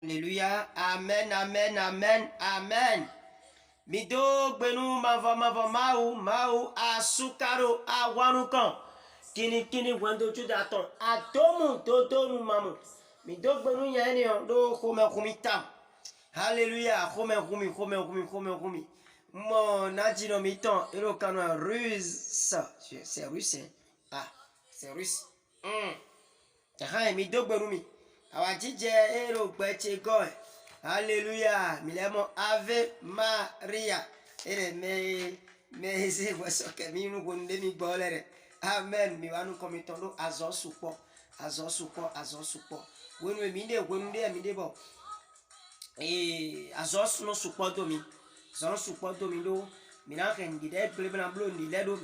Alléluia. Amen, amen, amen, amen. Mido gbenu mavo mau asukaro awanukan. Kini wando judaton. Atomu totonu mamu. Mido gbenu yani do khumitam. Alléluia. Khumi. Mon adino miton. Elo kano russe. C'est russe. Ah, c'est russe. Mido gbenu mi. Awajije ero gbeche goe. Alléluia. Milemo Ave Maria. Ere me se voso ke mi nu gonde mi bolere. Amen. Mi wanu komitondo azo supo. Wenu mi de bo. Azo no supo do mi. Azo supo do mi do. Mina ken gide glebna blo ni ledo.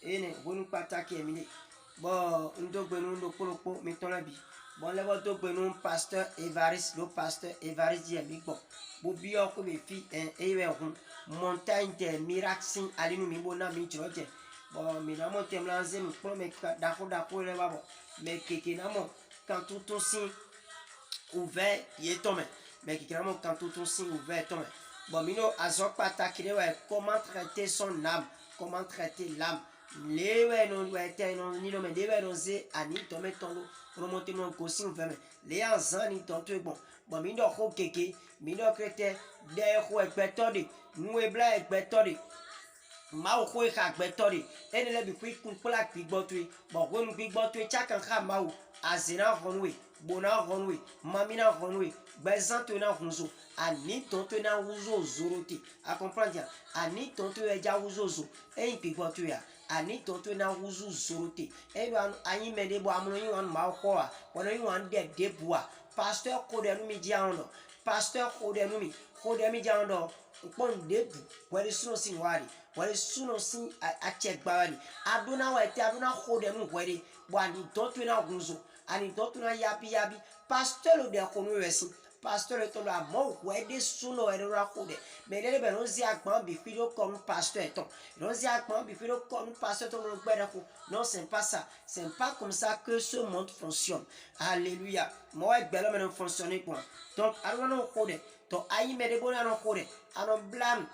Ene wonu pataki mi. Bon, ndo gbenu ndo poloko mi ton la bi. Bon, le bo do gbenu pasteur Evariste mi bon. Bo bi ko be fi ewe hun montagne de miracle alinu mi bona mi troje. Bon, mi na mo temlanze mi pro me dako le ba bon. Mais keke na mo quand tout aussi ouvert y tombe. Mais keke na mo quand tout aussi ouvert tombe. Bon, mino azok patakire ouais comment traiter son âme, comment traiter l'âme. Lewe non wete non ni no me dewe non ze ani to me tondo promote non kosi mfeme le anzani tonto bon bon mi do ko keke mi do krete de ko ekpetodi nu ebla ekpetodi ma o ko e ka ekpetodi ene le bi ku pla ki gbotwe bon ko nu ki gbotwe chakan kha ma o azina honwe bona honwe mamina honwe bezanto na hunzo ani tonto na uzo zorote a comprendre ani tonto e ja uzo zo e ki gbotwe ya ani tonto na wuzu zorote eba anyi mede bo amuno yin wan ma ko a wono yin wan de bua pasteur ko de nu mi jiando pasteur ko de mi jiando pon de bu wele suno sin wari wele suno sin a check bawani aduna wete aduna ko de nu wele bo ani tonto na gunzo ani tonto na yabi pasteur lo de ko nu wesi pasteur to la mo wede suno erora kode mais les ben on zia gban bi filo comme pasteur ton on zia gban bi filo comme pasteur ton le gbeda ko non c'est pas ça c'est pas comme ça que ce monde fonctionne. Alléluia. Moi gbelo men fonctionner quoi donc arwana kode to ayi me de bona no kode anon blam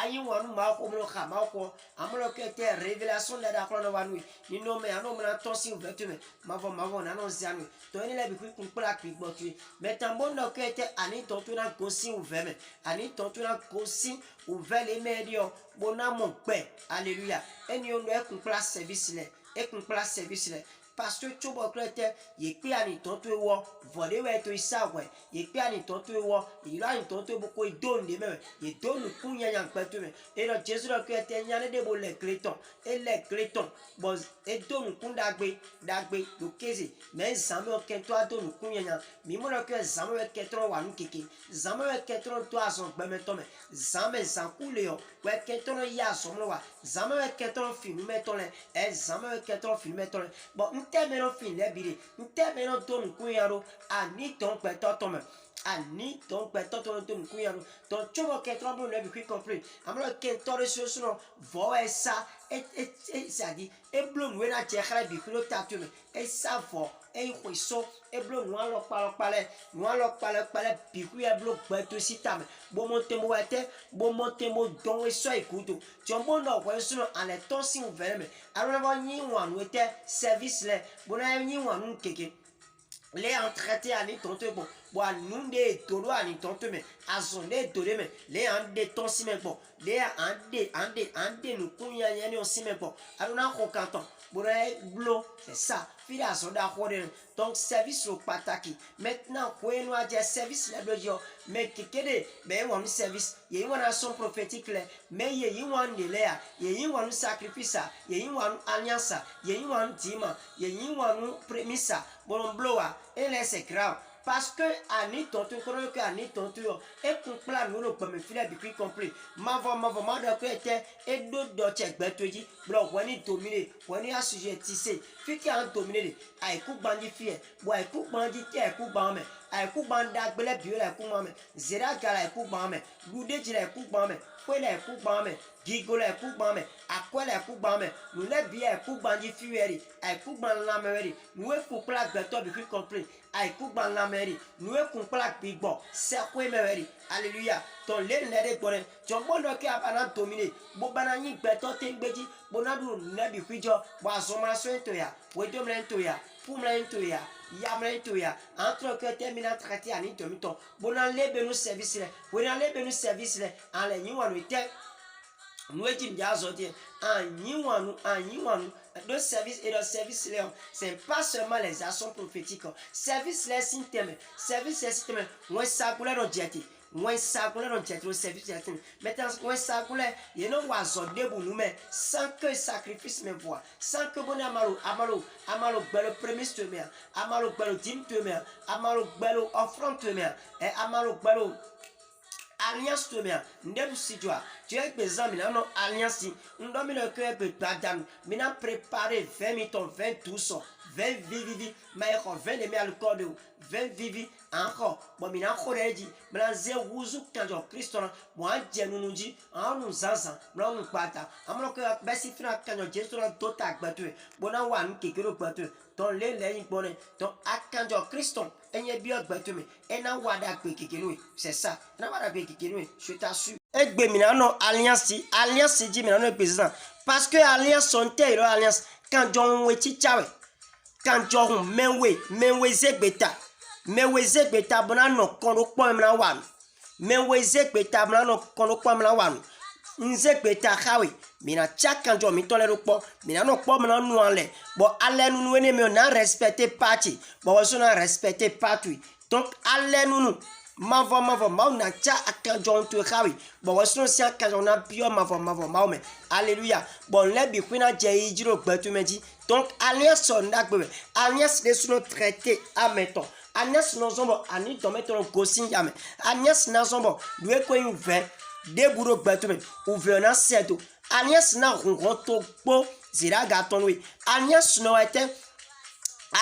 ayi wanu ma ko mo kha ma ko amulo ke te révélation de da ko no wanu ni no me ano na ton si ouverture ma vo na no zianu to ene le bi ku pla ki gbotu mais tambo no ke te ani to tu na ko si ouvert ani to tu na ko si ouvert les medio bona mon pe. Alléluia. Eni on e ku pla service le parce que tu vois que ye pe ani tonto wo volé we to isawe ye pe ani tonto wo ira ani tonto boko idon de me ye don kunya yan petu me e no Jésus lo que te nyane de bo le créton et les crétons bon e don kunda dagbe do keze mais zame o kento adon kunya yan mi mo lo que zame we ketron wa nkeke zame we ketron to ason gbeme to me zame zankule yo we ketron ya so mo wa zame we ketron film meton le e zame we ketron film meton le bon temeno fin le bire temeno ton kuyaro ani ton peto me ani ton peto ton kuyaro ton chobo ke trombo le bi compris amlo ke tore sono vo esa et ça dit e blon we na che khara bi filo tatu me e sa vo e khoiso e blon no lo pale bi ku ya blon gbeto sitame bo monte mo don e so ikudo jombo no we sono ale ton sin verme arona bo yin wan we te service le bona yin wan keke les en traité ani tonto bon nous de tolo ani tonto me azonde tolo me les en de ton si me bon les en de nous kunya yani on si me bon arona ko kanton bona blo c'est ça fila sonda khode donc service au pataki maintenant ko eno a dia service la blodio mais kekede mais on service ye wana son prophétique le mais ye wan de là ye wan sacrifice ye wan alliance ye wan dima ye wan premisa bon bloa et c'est grave parce que ani tonto kono que ani tonto e kun plan no ko me fila bi compris ma do ko ete e do check betoji blo woni dominer woni assujettissé fiki an dominer ai ku bandi fie bo ai ku bandi te ku ba me ay ku banda gbele bio la ku mame zera gala ku bame lude jira ku bame kwele ku bame gigola ku bame akwela ku bame nule bia ku banji fiweri ay ku ban la meri nuwe ku pla gbeto bi ku compre ay ku ban la meri nuwe ku pla bigbo se ku meri alléluia ton le nere gbore jombo no ke abana dominer bo bana yin gbeto te ngbeji bo na du ne bi kwijo bo azoma so to ya we do mlen to ya pu mlen to ya yamlen to ya entre que termina traité ani domito bo na lebe no service le we na lebe no service le en le yin wanu te nous étions déjà sortis le service et le service c'est pas seulement les actions prophétiques service les systèmes service les systèmes moi ça coulait dans diété moi ça coulait dans diété le service maintenant moi ça coulait il ne va sortir pour nous mais sans que sacrifice me voit sans que bon amalo belo premier semaine amalo belo dim semaine amalo belo offrande semaine et amalo belo alliance to mea ndebu sijwa tu es besoin non alliance ndo mi le cœur peut badam mi na préparer 20 minutes 20 tous 20 vivi mais 20 de me le corps de 20 vivi encore bon mi na khoreji bla ze wuzu kanjo Kristo mo anje nunu ji anu zanzan bla nu pata amlo que besi fina kanjo Jesu la tota gbatu bona wan kekero gbatu ton le leyin bonne ton akanjo Kristo enye bi ogbatu me ena wada pe kekero c'est ça na wada pe kekero je t'assure egbe mi na no alliance dit mi na no président parce que alliance son terre alliance quand John wechi chawe quand John menwe zegbeta meweze gbeta bana no kono kwamna wan meweze gbeta bana no kono kwamna wan nze gbeta khawe mina chaka njo mi tole rokpo mina no kpo mna nu ale bo ale nu ene me na respecter parti bo waso na respecter parti donc ale nu mavo ma na cha akanjo ntu khawe bo waso si akanjo na bio mavo ma me alléluia bon le bi kwina je ijiro gbetu meji donc alliance son ndagbe alliance les sous traité à mettons Agnès Nozombo, Annie Tometon Gosin Yame. Agnès Nazombo, lui ko yu ve, de bourreau betume, ou venant sedo. Agnès na ronto po, zira gaton oui. Agnès no était,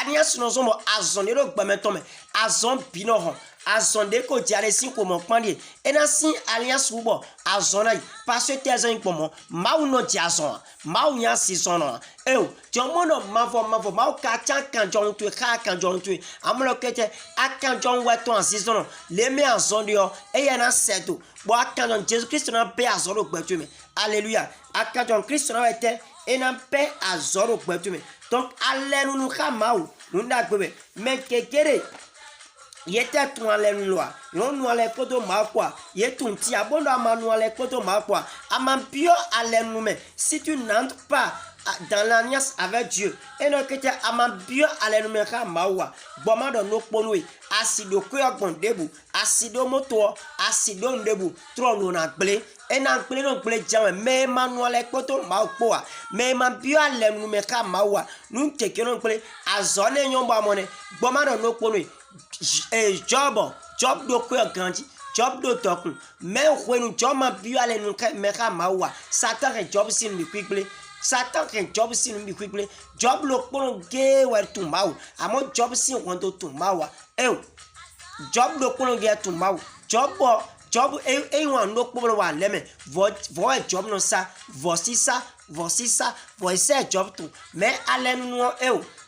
Agnès Nozombo, azonero bametome, azon binohon. Azon de ko diare sin ko mon pandie. Et na sin alliance ubo, azonai, parce que tes un pomo, ma ou no diazon, ma ou nya sisono. Eh, jomono mavo ma o ka chan kan jon tu ka kan jon tu. Amlo kete akan jon weto en sisono. Le me azon dio, e yana seto. Bo akan jon Jésus Christ na pe azoro gbetume. Alléluia. Akan jon Christ na wete, e na pe azoro gbetume. Donc alenu nu ka maou, nu nda gbebe. Men kekere yete tun ale nloa no nu ale kodo ma kwa yetun ti abondo ama nu ale kodo ma kwa ama bio ale nu me si tu n'entres pas dans l'alliance avec Dieu et non que tu ama bio ale nu me ka mawa boma do no ponwe asido ko ogbon debu asido moto asido ndebu tro no na gble e na gble no gble jame me manuel kodo ma kwa me ma bio ale nu me ka mawa nu teke no gble azone nyomba mone boma do no ponwe Job do ko grandi Job do tokun mais when Job ma bi ale nu me ka mawa Satan ke Job sin mi quickly Satan ke Job sin mi quickly Job lo pon ge wer tu mawu amo Job sin won do tu mawa Job lo pon ge tu mawu Job wan no pon wa leme vo Job no sa voici ça voici Job tu mais ale nu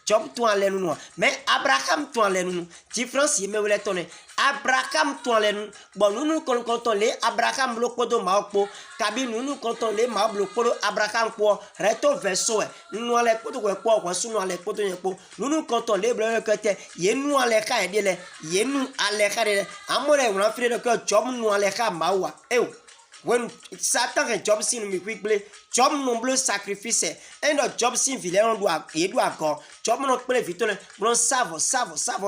Job tu en l'enu mais Abraham tu en l'enu différence y me voulait tonner Abraham tu en l'enu bon nous quand les Abraham lo kodo ma po kabi nous quand les ma lo kodo Abraham po reto verso nous les kodo ko su nous les kodo po nous quand les bleu que te ye nous les ka edele ye nous ale ka de amore on a fait de que Job nous les ka mawa when Satan et Job sin mi quickly Job non bleu sacrifice et no Job sin vilain doit et doit encore Job non play vitole bon savo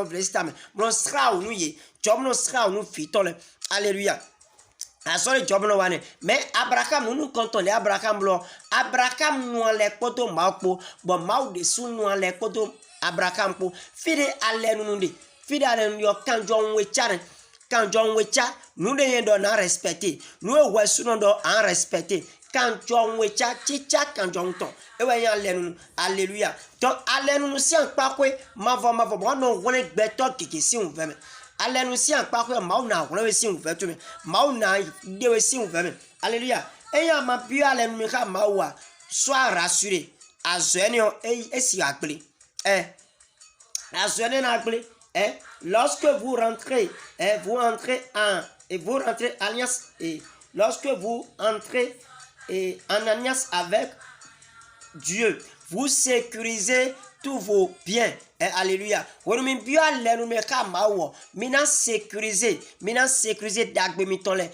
vestame bon sra ou nuye Job non sra ou nu fitole alléluia asore Job no wane mais Abraham nous quand on les Abraham nous les poto mapo bon mau de sous nous les poto Abraham po fide ale nous yo kan John we chare quand John Wecha, nous ne donnons pas respecter. Nous ne donnons pas respecter. Quand John Wecha, chicha quand John ton. Et voyons alléluia. Donc alléluia si on pas quoi, ma voix, non on est béton qui si on veut. allez nous si en parcours mauna on le si ouverture mauna de si ouverture alléluia et ya ma puis allez nous ka mawa sois rassuré à zenio et si appelé à zenio na appelé lorsque vous rentrez vous rentrez alliance et lorsque vous entrez en alliance avec Dieu, vous sécurisez tous vos biens. Alléluia. Nous bien nous mina sécuriser d'agbe mitole.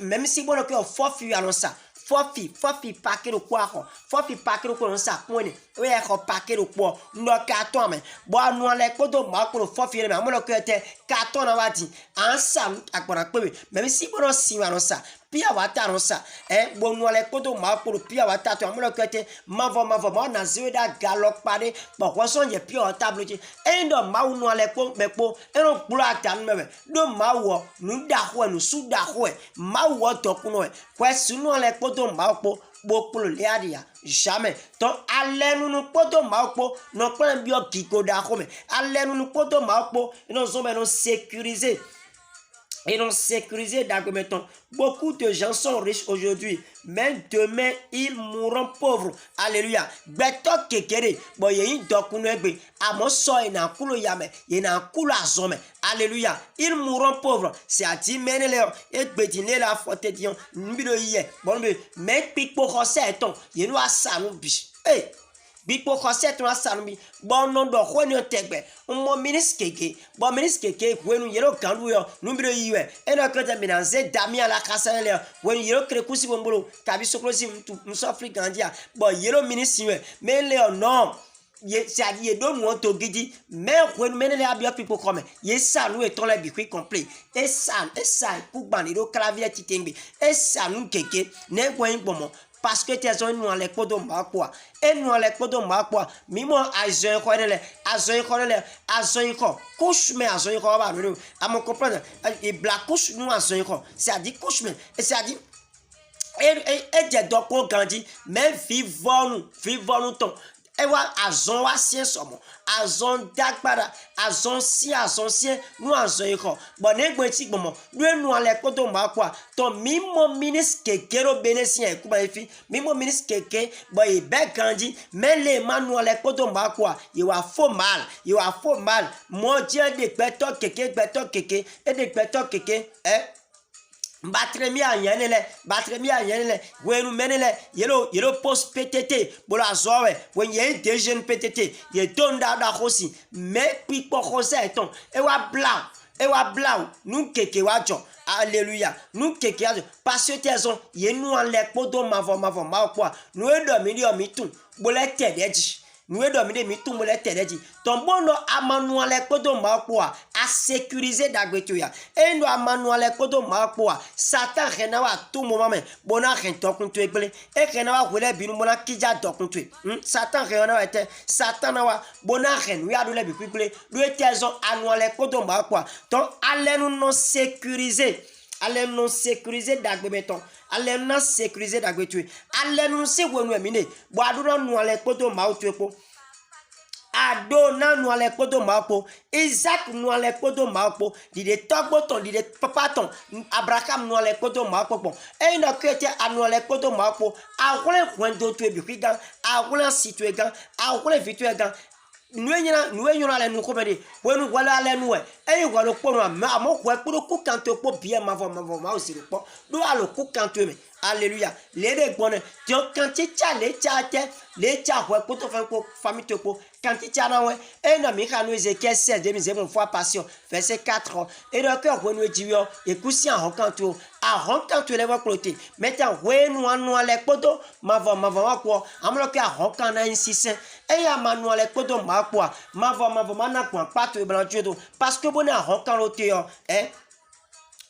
Même si bon que fofi annonce fofi paquet de quoi fofi paquet de quoi ça point oui paquet de quoi no carton mais bon nous les kodo ma ko fofi mais amolo que te carton na wati ansam akora pe même si bon si annonce pia wata annonce bon nous les kodo ma ko pia wata to amolo que te mavo na zeda galop paré bon quoi son ye pia table ti endo ma nous les ko me ko eno kula tan me do ma wo nu da ho nu su da ho ma wo to kuno kwa sunu les kodo ma ko bokpolo leadia jamais donc allez nous poto maopo no plan bio kiko da home allez nous poto maopo nous sommes sécurisés et non sécurisés d'argumentons. Beaucoup de gens sont riches aujourd'hui, mais demain ils mourront pauvres. Alléluia. Beto kekere, bo yeyi dokunegbe, amo so ina kulo yame, yena kulo azome. Alléluia. Ils mourront pauvres. C'est à dire menele et bedine la fote dion, nbilo ye. Bon mais pikpo kose eton, yenu asanu bi. Hey. Biko kose to asanumi bon non do ho ni tegbe mo ministre keke bon ministre keke wenu yelo kandu yo numbiro yiwe e no kete minanze damia la kasale wenu yelo kre kusi bombolo kabi soklosi mso afrika ndia bon yelo ministre yiwe mais le non ye c'est ye do mo to gidi mais wenu menele abia pipo comme ye sa nous eton la bikwi complet et ça pour baniro clavier titengbe et ça nous keke ne gwen bomo parce que tes zones nous en les podo makwa et nous en les podo makwa mimo azoin ko couche mais azoin ko ba nous à me comprendre et black couche nous azoin ko c'est à dire couche mais c'est à dire et des doko grandi mais vivons nous ton et wa azon wa sien somo azon dagbara azon sien nous azon ko bon egbe ti gbomo nous ale koto ma kwa to mimo ministre kekero benesien kuma efi mimo ministre keke bon e be grandi mais les manuel ale koto ma kwa you a faux mal mon dieu de beto keke et de beto keke batremi ayenele wenu menele yelo post PTT bola zowe wen ye de jeune PTT ye donda da hosi mais pipo hosa eton e wa blau nous keke wa jo alléluia nous keke wa parce que teson ye nous en le podo mavo ma quoi nous do mi tun bola tedeji nous dominer mi tout le tedeji ton bono amanu le kodo makwa a sécuriser d'agbetuya et nous amanu le kodo makwa satan renawa tout moment mais bona ren tokun tu egbele e renawa wele binu mona kija tokun tu satan renawa était satan nawa bona ren wi adu le bi egbele lu etezon anu le kodo makwa ton allez nous sécuriser d'agbebeton allez nous sécuriser d'agbetuya allez nous se wonu emine bo aduro nu le kodo mautuepo ado na nu ale kodo mapo Isaac nu ale kodo mapo di de togboton di de papaton Abraham nu ale kodo mapo bon e na kwete anu ale kodo mapo awole kwendo tu ebi kwigan awole situe gan awole vitue gan nu enyina ale nu ko bede wenu wala ale nu e walo po no amokwe kuro ku kanto po bie mavo ma osiri po do alo ku kanto me alléluia les de bonne donc quand tu as les tchate les tchahwe pour te faire pour famille te pour quand tu as na ouais et na mi kanu Ézéchiel 16 2000 mon foi passion verset 4 et le cœur wenu diyo et kusi en honkanto a honkanto le va cloter maintenant wenu anu ale kodo mavo ko amlo ke a honkana insistant et ya manu ale kodo makwa mavo mana kwa pato blanche do parce que bon a honkano te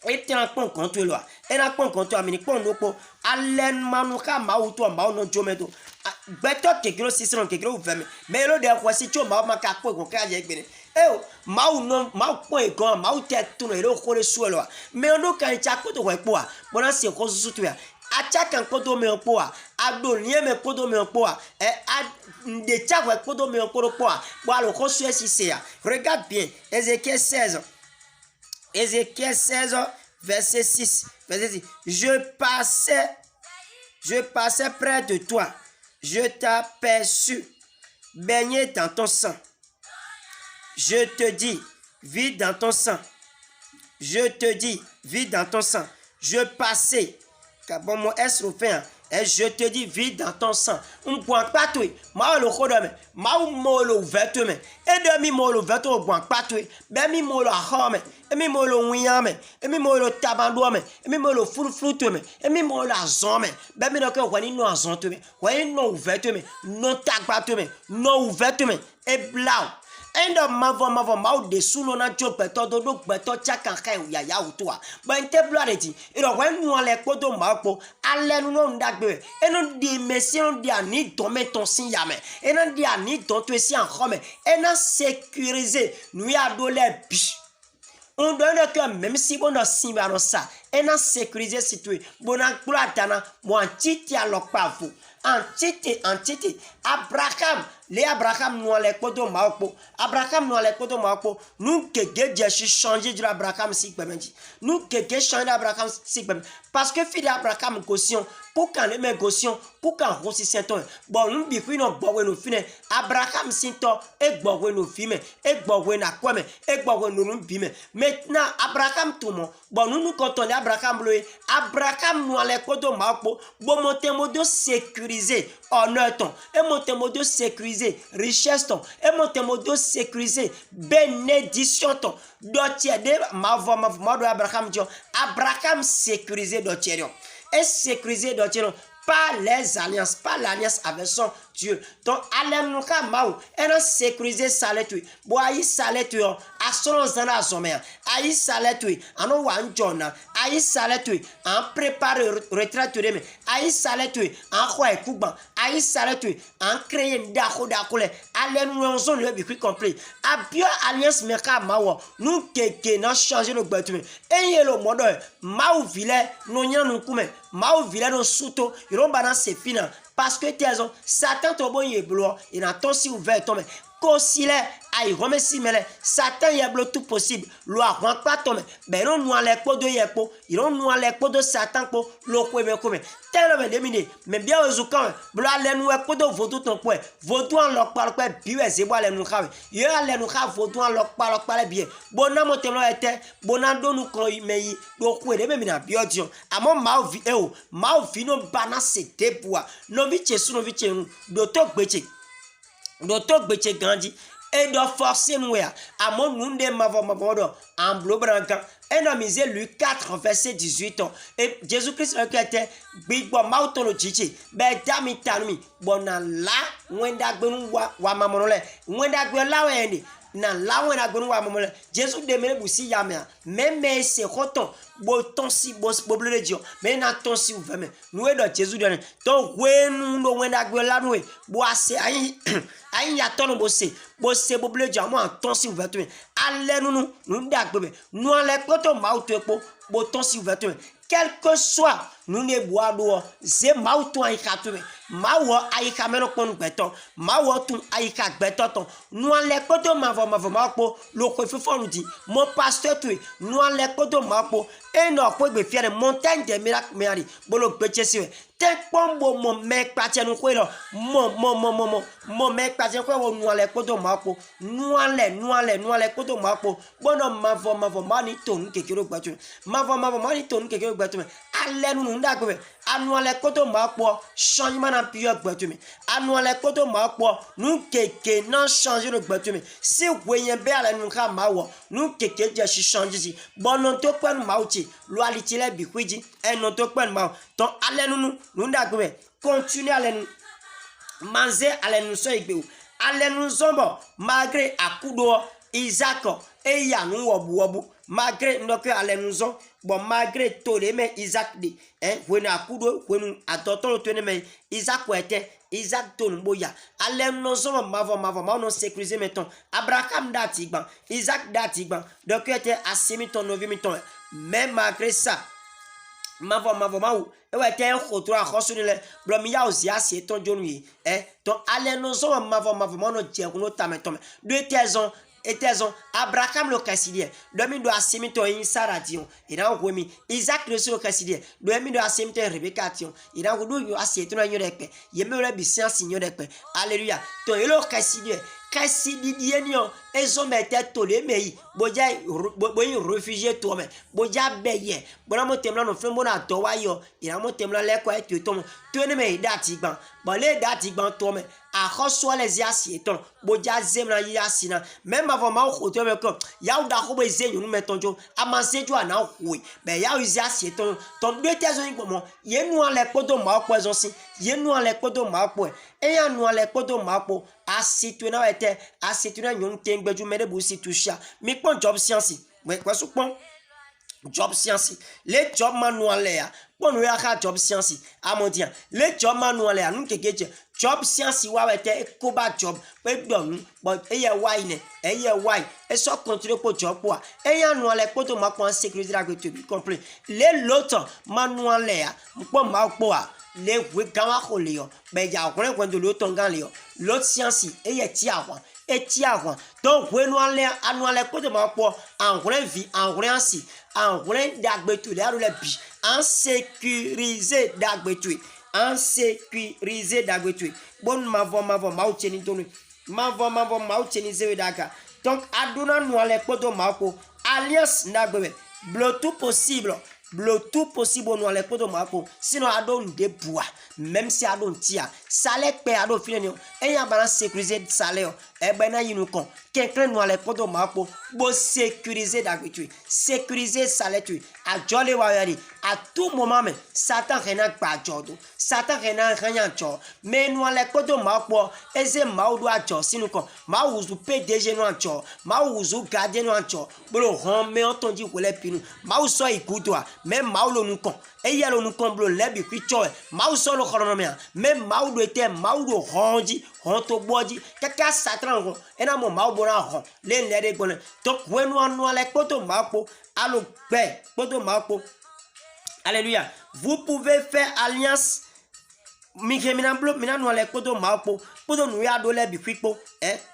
et tu as pon contre loi et na pon contre amini pon noko allen manuka mauto no jomedo beto kekiro sisron kekiro veme mais lo de quoi si tu ma ka ko ko ka je gbere mau po e gan mau te tuno ero ko le suelo mais on kan cha ko to ko a bona se ko susu ya acha kan ko do me po a ado nie me ko do me po a de cha ko do me po a bo alo ko su esi se ya regarde bien Ézéchiel 16 Ézéchiel 16, verset 6. Je passais près de toi. Je t'aperçus baigné dans ton sang. Je te dis, vis dans ton sang. Je te dis, vis dans ton sang. Je passais. Bon, mon S refait. Et je te dis, vis dans ton sang. On ne boit pas tout. Ma le chodame. Ma ou molo vêtement. Et demi molo vêtement, on boit pas tout. Ben mi molo hame. Et mi molo ouiame. Et mi molo tabandouame. Et mi molo floutoume. Et mi molo azome. Ben mi donc wani no azontume. Wani no vêtement. No tagbatoume. No vêtement. Et blau. Endo mavo mau de suno na jo peto do peto chaka kai ya ya utua ba inte blood ti iro wen nu ale kodo mapo ale nu no ndagbe eno di mesion di ani to meton sin ya me eno di ani to to si en home ena sécuriser nu ya do le bi on donne que même si on a simba no ça ena sécuriser situé bona kula tana mo antiti alokpa fu antiti Abraham les Abraham nous les kodo maopo Abraham nous les kodo maopo nous que Dieu changer de Abraham si permetti nous que changer Abraham si permetti parce que fille Abraham caution pour quand les mêmes caution pour quand aussi saint-on bon nous bifi no bowe no fine Abraham sinto e bowe no fime e bowe na kwame e bowe no bime maintenant Abraham tout mon bon nous quand on Abraham le Abraham nous les kodo maopo bon moto sécuriser honneur ton et moto sécuriser richesse ton et moto sécuriser bénédiction ton dotier de mavo do Abraham Dieu Abraham sécuriser dotier et sécuriser dotier par les alliances, par l'alliance avec son Dieu. Donc, alléluia, maou, et non sécuriser saletui. Boaï saletui, à son zana sommer. Aïe saletui, en ou en jona. Aïe saletui, en préparer retraite de me. Aïe saletui, en quoi est couban. Aïe saletui, en créer d'ako d'akole. Alléluia, on le bien compris. A bien alliance, meka maou, nous qui n'a changé le bâtiment. Et yé le mode, maou vile, non y'en nous coume. Maou vile, non souto. Ils ont balancé fina parce que tu as raison Satan te bon y bloqué il a ton si ouvert tombe cosile aïe remercie mais Satan y a bloqué tout possible loi rentre pas tombe ben non nous les pots de yepo ils ont nous les pots de Satan pour le quoi mais comme tellement déminé mais bien aux quand bloqué les nous pots de vaudou ton point vaudou en leur parle quoi bien c'est boire les nous crave il y a les nous crave vaudou en leur parle bien bon na mon témoin était bon na do nous quand mais donc quoi de même na bien Dieu à mon mau vi mau vino bana c'était pour no viche sous no viche doto gbeche grandi et de forcer nous à mon nous de mavodo en bleu branca et dans misé Luc 4 verset 18 et Jésus-Christ le était bigbo mauto chichi be dami tanmi bona la wenda gbenu wa mamole wenda gbe la wendi na la wena gbenu wa mamole Jésus demene busi yamia même c'est roton boton si boble de Dieu mais na ton si ouvert nous et de Jésus donne donc wenu no wenda gbe la nous boase ayi ayi ya ton bosse boble Dieu moi ton si ouvert allez nous dagbe nous les poto mauto epo boton si ouvert quel que soit nous ne bois d'eau c'est mauto ayi katwe mawo ayi kameno kon beton mawo tun ayi ka beton nous les poto mavo le coiffeur nous dit mon pasteur tu nous les poto mapo et non pour be fier montagne des miracles meri bolo beche si te pombo mo mec patien nous quoi mon mec patien quoi nous les poto mapo nous les poto mapo bono mavo mani ton kekero gbatu mavo mani ton kekero gbatu alle nous ndagbe anu les poto mapo changement na pire gbatu anu les poto mapo nous keke non changer le gbatu si voyen be ala nous ka mawo nous keke je changer si bono to kwa mauti lo alitile bikwiji e no to kwa mawo ton alle nous ndagbe continuer alle nous manger alle nous so igbe alle nous zombo malgré akudo Isaac et Yanou wobu malgré donc alle nous on bon malgré tout les mais Isaac dit hein when akudo when atoton to mais Isaac était Isaac ton boya alle nous on mavo non sécuriser mettons Abraham datigban Isaac datigban donc était assimi ton novimiton même malgré ça mavo e wa te khotro a khosuni blom ya ozia si ton jonu yi ton ale no so mavo no je kuno tameton de tezon etezon Abraham lo kasidie do mi do asimito yin Sara dion ina wo mi Isaac lo so kasidie do mi do asimito Rebecca tion ina wo do yo asieto na nyorepe ye me le bisian signorepe alléluia to elo kasidie kasidie ni o ezo mete to le meyi boja boyin réfugié to me boja beye bona mo temla no fun bona to wa yo ina mo temla le kwa eto to ne me dati gban bo le dati gban to me akhoso les asieton boja zemna yasina même avant ma khoto me ko ya da ko be zenyu no metonjo amansejo ana hoi be ya uzi asieton ton de tezo yin pomo ye nu ale podo ma po ezonsi ye nu ale podo ma po e ya nu ale podo ma po asitu na wete asitu na nyum tengbeju mede bu situsha mi pon job science we kwaso pon job science le job manual ya pon we aka job science amondian le job manual ya nu kekeje job science wa wete koba job pe donu but eye why e so continue po job po eya nu ale poto ma pon sécurité la to be complet le loto manual ya po ma po a le we gawa ko le yo be ja okun kwendo lo to ngan le yo lot science eye ti awon eti àwọn donc we no annual ko de ma po anwren vi anwren si anwren dagbetu le arule bi en sécuriser dagbetu en sécuriser dagbetu bon mavo ma o cheni tonu mavo ma o cheni zewe daga donc aduna annual ko de ma po alliance ndagbe blo tout possible no ale kodo mapo sinon adon de bois même si adon tia salaire pe adon fini e ya bana sécuriser salaire e bana yinu kon quelqu'un no ale kodo mapo bo sécuriser d'habitude sécuriser salaire tu a jolé wa yari à tout moment mais satan rena gba jodo satan rena ranya jo mais no ale kodo mapo eze maudo a jo sinu kon ma uzu PDG no anjo ma uzu gardien no anjo bolo ron me entendu wole pinu ma uso igudoa même maulo nu kon e yelo nu kon blo lebi kwicho ma uso lo khorono me même maudo ete maudo ronji honto boji kaka satan ron ena mo maudo ra ron le lede gbon donc wenu anu ale kodo mapo alo gbe kodo mapo alléluia vous pouvez faire alliance mina no ale kodo mapo kodo nu ya do lebi kwipo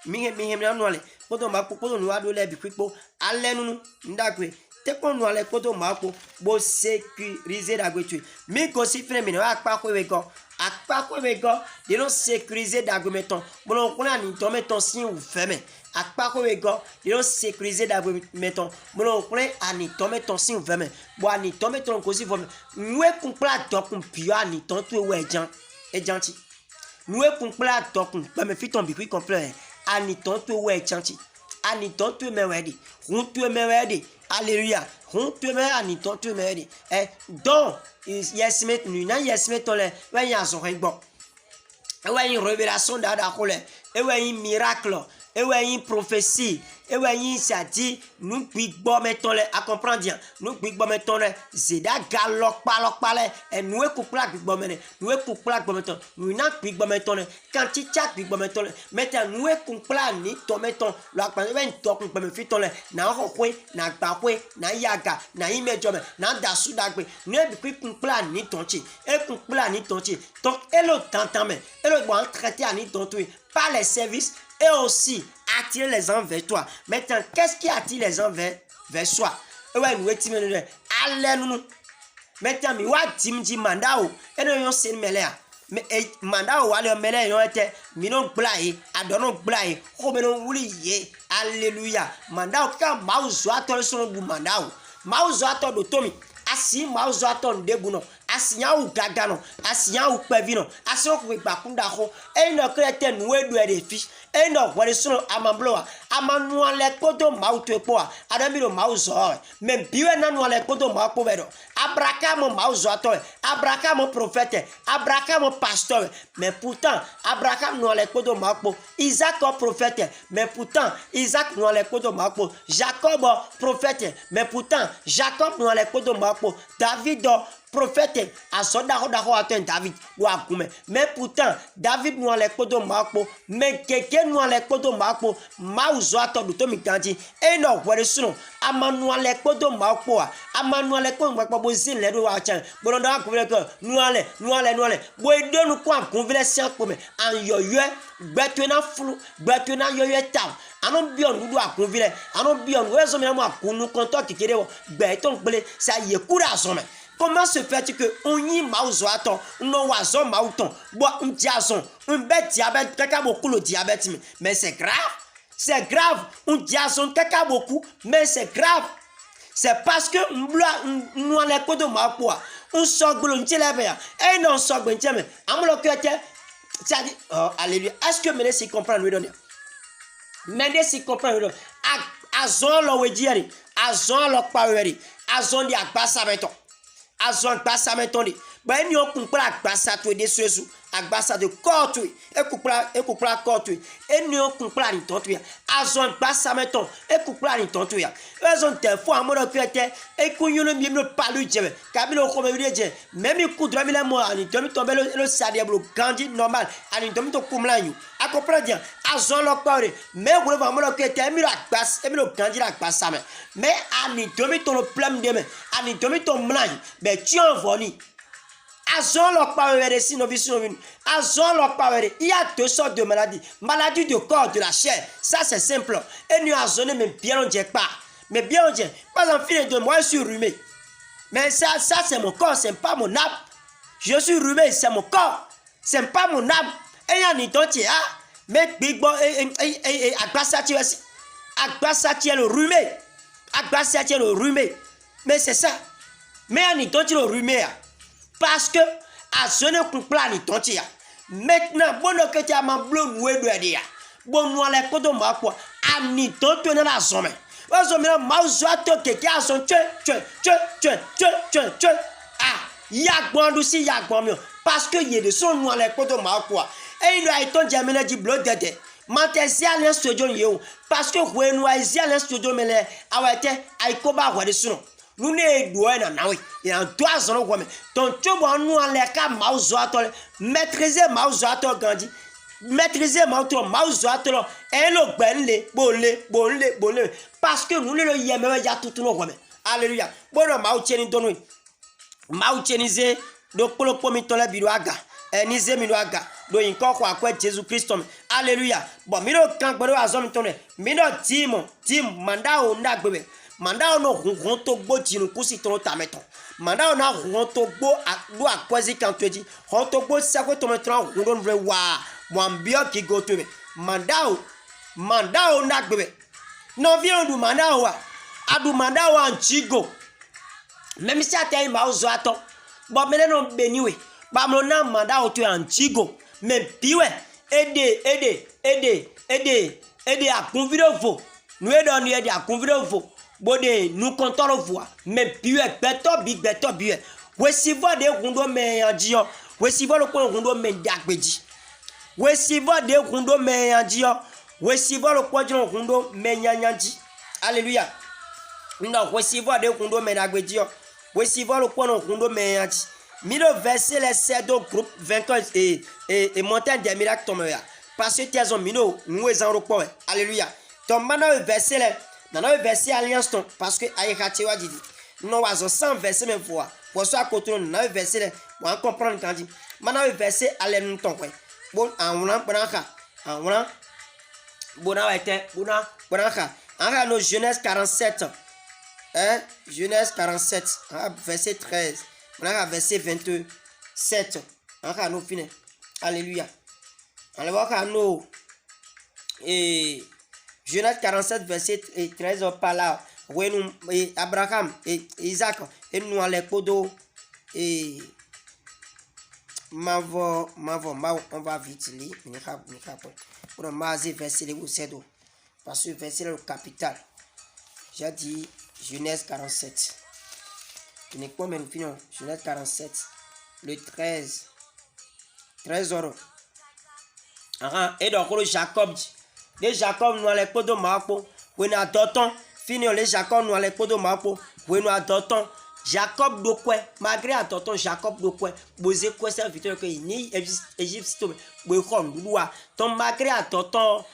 mina no ale kodo mapo kodo nu ya do lebi kwipo alenu ndagwe tekon no ale kodo mapo bo sécuriser dagbetu mi ko si frère mi no akpa ko we go de no sécuriser dagbeton bon on a ni to meton si ou feme akpa ko we go de no sécuriser dagbeton bon on a ni to meton si ou feme bo ani to meton ko si fome nwe kun pla dokun pio ani ton tu we ejanti nwe kun pla dokun ba me fiton bi qui complet ani ton tu we ejanti ani ton tu me wedi hun tu me wedi alléluia hun tu me ani ton tu me wedi donc yes met nu na yes met tole when ya so regbo when une révélation da ko le when un miracle when prophétie when ça dit nous gbigbo meton le à comprendre bien nous gbigbo meton le zeda galok pa le nous e kupla gbigbo mene nous e kupla gbigbo meton nous na gbigbo meton le quand ti chat gbigbo meton le metan nous e kupla ni to meton lo akpa ben to kupla me fiton le na ho kwe na gba kwe na yaga na imejo me na dasu dagbe nous e bi kupla ni tonchi e kupla ni tonchi donc elo tantan elo bon traiter ani tontu par les services et aussi attirer les gens vers toi. Maintenant, qu'est-ce qui attire les gens vers soi? Ouais, nous étions allez nous. Maintenant, mi wa dimji mandao. Et nous yon sen melea. Mais mandao wale melea yon était minon blaye, adonon blaye, robenon wuli ye. Alléluia. Mandao quand mauzo atol son bu mandao. Mauzo atol do tomi. Asi mauzo atol debuno. Asinya ou gagano, asinya ou pevino, asinya ou bakunda ho, e no krete noué do de fish, e no wale sono amambloa, amanuan le kodo mauto poa, adamiro mauzo, men biwe nanuan le kodo maupo vedo, Abraham mauzo atoe, Abraham prophète, Abraham pasteur, mais pourtant, Abraham no le kodo maupo, Isaac prophète, mais pourtant, Isaac no le kodo maupo, Jacob prophète, mais pourtant, Jacob no le kodo maupo, David prophète a soda ho aten David wa kume mais pourtant David no le kodo mapo mais keke no le kodo mapo mauzo ato do mi kanji e no were suno amanu le kodo mapo amanu le kodo mapo bo zin le do wa chan bo ndo akure ko no ale bo edonu ko akun vile sian ko me an yoyue gbetu na flu gbetu na yoyue ta anon bion nudu akunvile anon bion wezo mena mo akunu konto kikere wo gbe ton gbele ça yekura azome. Comment se fait que on y mauzo aton non wazo mauton bo un diazon un bête diabète kaka beaucoup le diabète mais c'est grave un diazon kaka beaucoup mais c'est grave. C'est parce que nous allons pas de ma quoi on sort de l'intélève et non sort de l'intélève amolo que ça dit oh alléluia. Est-ce que menez s'y comprendre lui donner menez s'y comprendre lui azon lo wediri azon lo paweri azon di agbasa meton azon agbasa meton di ba ni okun pra agbasa to de suesu agbasa de corps e kupra corps eni okun pra ni ton ya azon agbasa meton e kupra ni ton ya azon te fo amoro kwete e kunyuno mi no palu jebe kabilo ko me je même kudra mi le mo ani tomi tombe le sadia blo gandi normal ani tomi to kumlanyu a comprendre bien azon lo pare mais vous amoro kwete mi agbasa e mi no gandi agbasa mais ani tomi to no plem de me ani tomi to mlanyu be tu envoni azon lo pare si no vision azon lo pare. Il y a deux sortes de maladies. Maladie de corps, de la chair. Ça c'est simple. Et nous azonné mais bien on dit pas. Mais bien on dit. Pas en fin de moi je suis rhumé. Mais ça c'est mon corps, c'est pas mon âme. Je suis rhumé, c'est mon corps. C'est pas mon âme. Et y a ni dentier ah. Mais big boy et agbasa tu aussi. Agbasa tu le rhumé. Agbasa tu le rhumé. Mais c'est ça. Mais y a ni dentier le rhumé. Parce que à zone complet ni tontia maintenant bon que tu as ma bleu noué de dia bon nous les kodo ma quoi ani tonto na la zone ozo me ma zo to keke a zone tche ah ya gbandu si ya gban mi parce que y de son nous les kodo ma quoi et il a été jamene di bleu de Mantesia le studio yo parce que when we is le studio mele awete ai ko ba wa de suno nous ne doit na oui il en 3 ans quoi mais ton tubo nous en les cas mauzo atol maîtriser mauzo atol gandi maîtriser mauzo atol et le bolé parce que nous le yeme ya tout no quoi mais alléluia bon mau tieni donu mau tienize do polo pomi tola biroaga enize miroaga do inko kwa kwa Jésus Christ alléluia bon miro kan gboro azom tonne miro tim manda o nda gbebe manda no ronto gbo tinu kusi ton tameton manda na ronto gbo do akwazi kan toji ronto gbo sako tometron ron vre wa mwambio ki go to manda o na gbebe no vion du manda wa adu manda wa anchigo même si atay ma ozo ato bo mele no beniwe ba mo na manda o to anchigo même piwe aider à convider vous nous aidons nous aider à convider vous bode nous comptons le voir même piwe beto bi we si vo de gundo me anjio we si vo lo ko gundo me dagbeji we si vo de gundo me anjio we si vo lo ko gundo me nyanyanji alléluia non we si vo de gundo me dagbeji we si vo lo ko gundo me nyanji mi le verset les 7 au groupe 21 et montagne des miracles tombe parce que tes hommes mino nous en repos alléluia ton maintenant verset les dans le verset alliance ton parce que ayekatiwa dit non was 100 verset même fois pour ça côté dans le verset les on comprendre quand dit maintenant verset allen ton bon en branca bona était bona branca en nos Genèse 47 hein Genèse 47 verset 13 on a verset 27 en nous fini alléluia on va voir nous et Genèse 47 verset 13 par là où nous Abraham et Isaac et nous allons podo et on va vite lire pour maser verset le 7 parce que verset le capital j'ai dit Genèse 47 tu n'es pas même fini Genèse 47 le 13 euros et donc le Jacob les Jacob nous allons podo mapo when adotons finir les Jacob nous allons podo mapo when adotons Jacob do quoi malgré adotons Jacob do quoi poser quoi serviteur que ni Égypte bo kon lua ton malgré adotons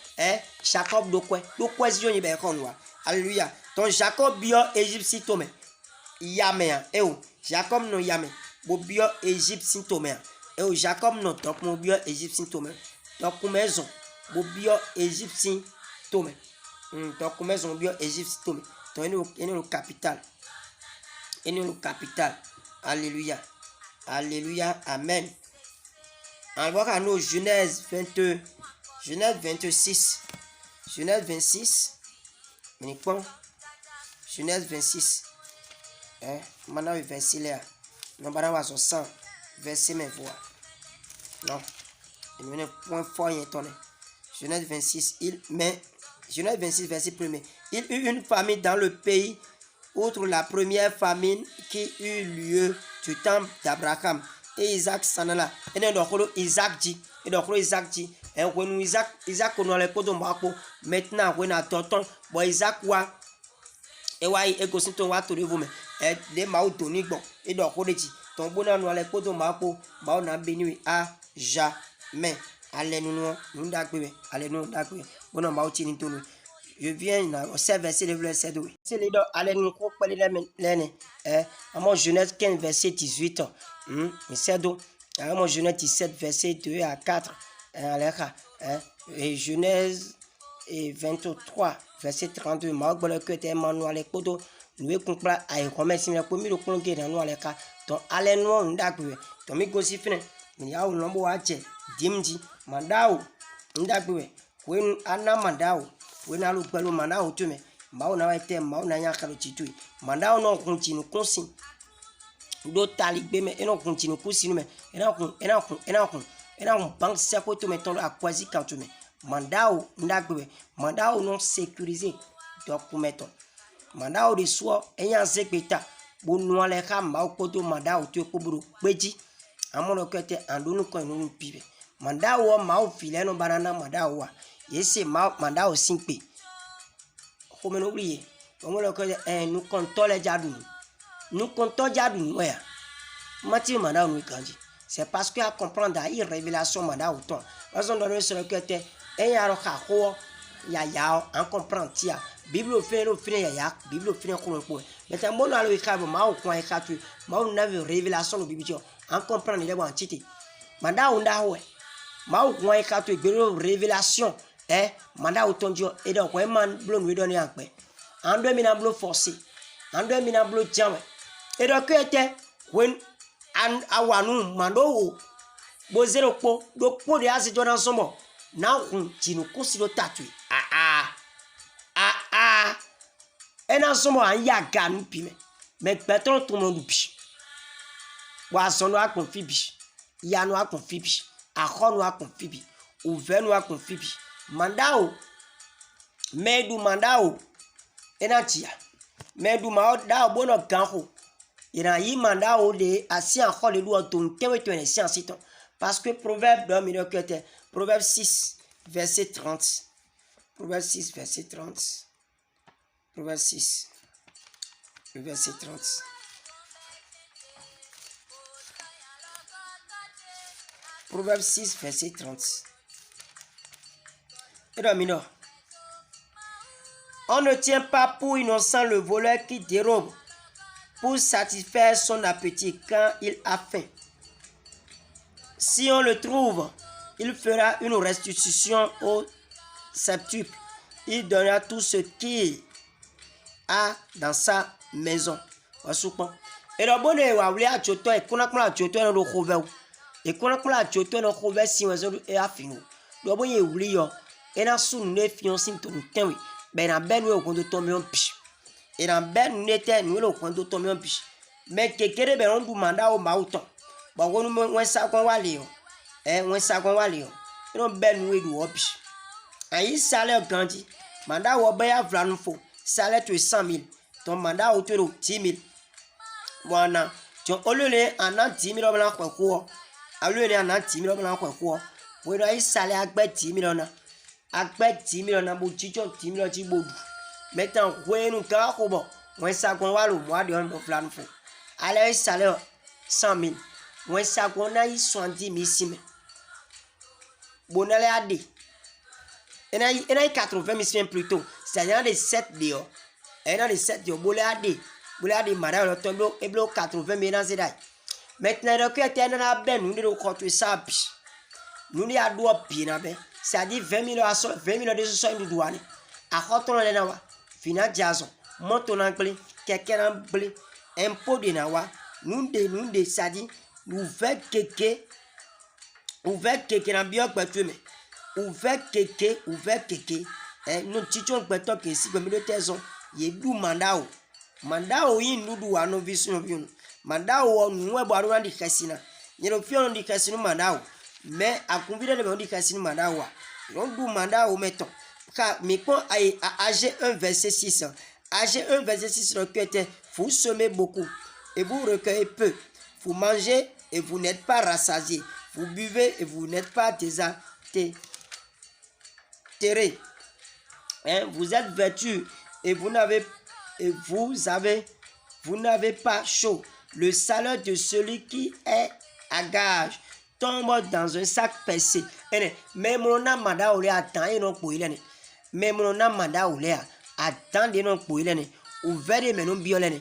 Jacob do quoi si on y be kon lua alléluia ton Jacob bio Égypte tome yame Jacob no yame bo bio Égypte tome Jacob no top mo bio Égypte tome donc maison bo bio Égyptien tome Donc commerce on bien Égypte tombe. Donc il est le capital. Il est le capital. Alléluia. Alléluia. Amen. On va à nous Genèse 22. Genèse 26. Genèse 26. Genèse 26. Maintenant, le verset là. Nous allons voir son sang. Verset, mais voir. Non. Il y a un point fort. Genèse 26. Genèse 26, verset 1er. Il eut une famine dans le pays, outre la première famine qui eut lieu du temps d'Abraham. Et Isaac s'en alla. Et donc, Isaac dit. Et donc, Isaac dit. Et quand Isaac on a les potes de Marco. Maintenant, on a tonton. Bon, Isaac wa. Et wa et que c'est ton wa tout de vous mais. Et les maous toni bon. Et donc, on dit. Ton bonheur nous a les potes de Marco. Bah on a béni à jamais. Allez nous d'accord. Allez nous d'accord. Bon on maou tini tout nous. Je viens au verset le verset 2. C'est les deux. Allez nous couper les à mon Genèse 15 verset 18. C'est deux. À mon Genèse 17 verset 2 à 4. Et Genèse 23 verset 32. Ma bonne que t'es manuel les poteaux. Nous comprenons à remercier le premier le plan qui est dans nous les cas. Donc allez nous d'accord. Donc mi gosi fin. Il y a un nombre à dire. Dimdi mandao d'accord. When ana mandao. When I look below Manao to me, Mauna Mauna Yakaro, Mandao no continue consin. Do tali beme et non continue cousin me, et non banque circle to me ton à quasi quand tu me. Mandao ndagwe, Mandao non sécurisé, documenton. Mandao de soi, ayant sécurita, bon noir les rams, Mao Koto Mandao, tu es Koburu, Beji, à mon côté, en nous qu'on pive. Mandao Mao filet no banana Mandao. Yese Mandao simple. Comme nous oublier. Nous comptons les jadou. Nous comptons jadou. Ouais. Mathieu Mandao nous grandit. C'est parce que à comprendre la révélation Mandao ton. Raison de sur le côté. Et y a le carreau. Ya en comprend tia. Bible fait le fin ya. Bible fin comme quoi. Mais tant bon à le écrire Mao coin écriture. Mao n'a vu révélation de Bible. En comprendre les quantités. Mandao ndawe. Mao coin écriture révélation. Mandat autondio et donc ouais man blon lui donner un peu en 2000 en blon forcé en 2000 en blon tiens et donc était when an awanu mando bo zero po do po de asi jodan somo na kun tinu kusilo tatu et na somo an ya ganu pi mais patron tout monde pi wa sono a kon fibi ya no a kon fibi a khonu a kon fibi ou venu a kon fibi Mandao medu mandao enatia medu mandao bono ganho ina yi mandao de asi en khole lu ton tewe tene science ton parce que proverbe de minokete proverbe 6 verset 30 proverbe 6 verset 30 proverbe 6 le verset 30 proverbe 6 verset 30. On ne tient pas pour innocent le voleur qui dérobe pour satisfaire son appétit quand il a faim. Si on le trouve, il fera une restitution au septuple. Il donnera tout ce qu'il a dans sa maison. Et le bonheur est à à Choto et qu'on a Choto dans le Rover. Et qu'on a Choto dans le Rover si on est à fini. Le bonheur est oublié. Et dans son nez fiancé ton temps oui ben dans ben au compte tomber en piche et dans ben n'était nous le compte tomber en piche mais quelqu'un ben on du mandat au mauton bon on ça qu'on va lire on ça qu'on va lire et on ben nous du au piche ayi salaire grandi mandat au ben à vlan fo salaire tu 100 000 ton mandat au tu 10 000 voilà tu au lieu en an 10 000 blanc quoi au lieu en an 10 000 blanc quoi pour ayi salaire à 10 000 na Akbet 10 000 na boutichon 10 000 ti bodu. Maintenant, ouais nous quand bon, moi ça qu'on va le mois de on plan fou. Alors salaire 100 000. Moi ça qu'on a 70 000 si. Bon aller à D. Et na 80 000 plutôt. C'est-à-dire les 7 dio. Et dans les 7 dio bolé à D. Bolé à D madame le tombeau et bloc 80 000 dans c'est maintenant le que était dans ben nous de compter ça. Nous y a doit bien ben. C'est-à-dire 20 000 à 20 000 de 60 douane. ahoto le na wa fina jazo moto na gble keke na gble impôt de na wa nunde sadi ouvert keke na bio gbetu me ouvert keke no chichon gbeto ke si gbe de tezo ye du mandao yin nudu wa no visu no biunu mandao nu e bo aruna di kasina nyero fio di kasinu mandao mais akunvide le di kasinu mandao wa on du mandao meto ka mi pon AG 1 verset 6 AG 1 verset 6 requête vous semez beaucoup et vous recueillez peu, vous mangez et vous n'êtes pas rassasiés, vous buvez et vous n'êtes pas désatérés. Hein? Vous êtes vêtus et vous n'avez pas chaud. Le salaire de celui qui est à gage tombe dans un sac percé. Même on a mandat ou attend non pour il même on a mandat ou attend non pour il ouvert mais non biolene.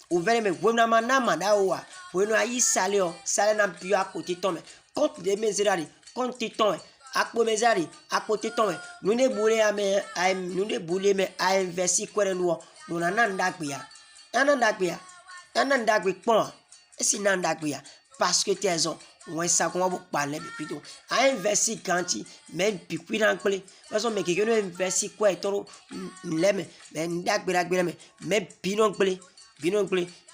Ouvert mais vous n'avez pas mandat ou vous n'avez salaire n'a plus à côté tombe compte des misérari compte ton à côté tombe nous ne boulez mais à investir quoi nous n'anda kuya ananda kwe pon esi nanda kuya parce que tes raison ouais ça qu'on va parler plutôt à investir quanti même puis dans clé parce que mais que nous investir quoi et trop leme mais ndakbira mais binon clé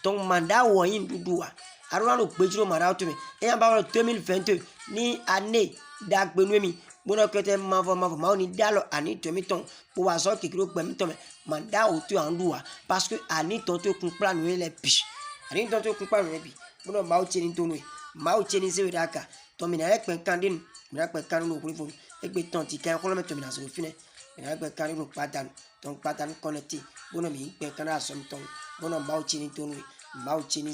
ton mandat ou yin doudoua alors le péjiro mandat tu me et en bas 2022 ni année dakbenwemi bono kete mavo ma ni dalo ani to mi ton pour aso kikiro pe mi ton mandat ou tu andoua parce que ani ton to kun plan les piche ani ton to kun plan les bi bono ma o cheni to no ma o cheni se wedaka to mi na ek pe kandin mi na pe kanu no kuri e pe ton ti kan ko lo me to mi na so fine mi na pe kanu no patan ton patan connecté bono mi pe kana so mi ton bono ma o cheni to no ma o cheni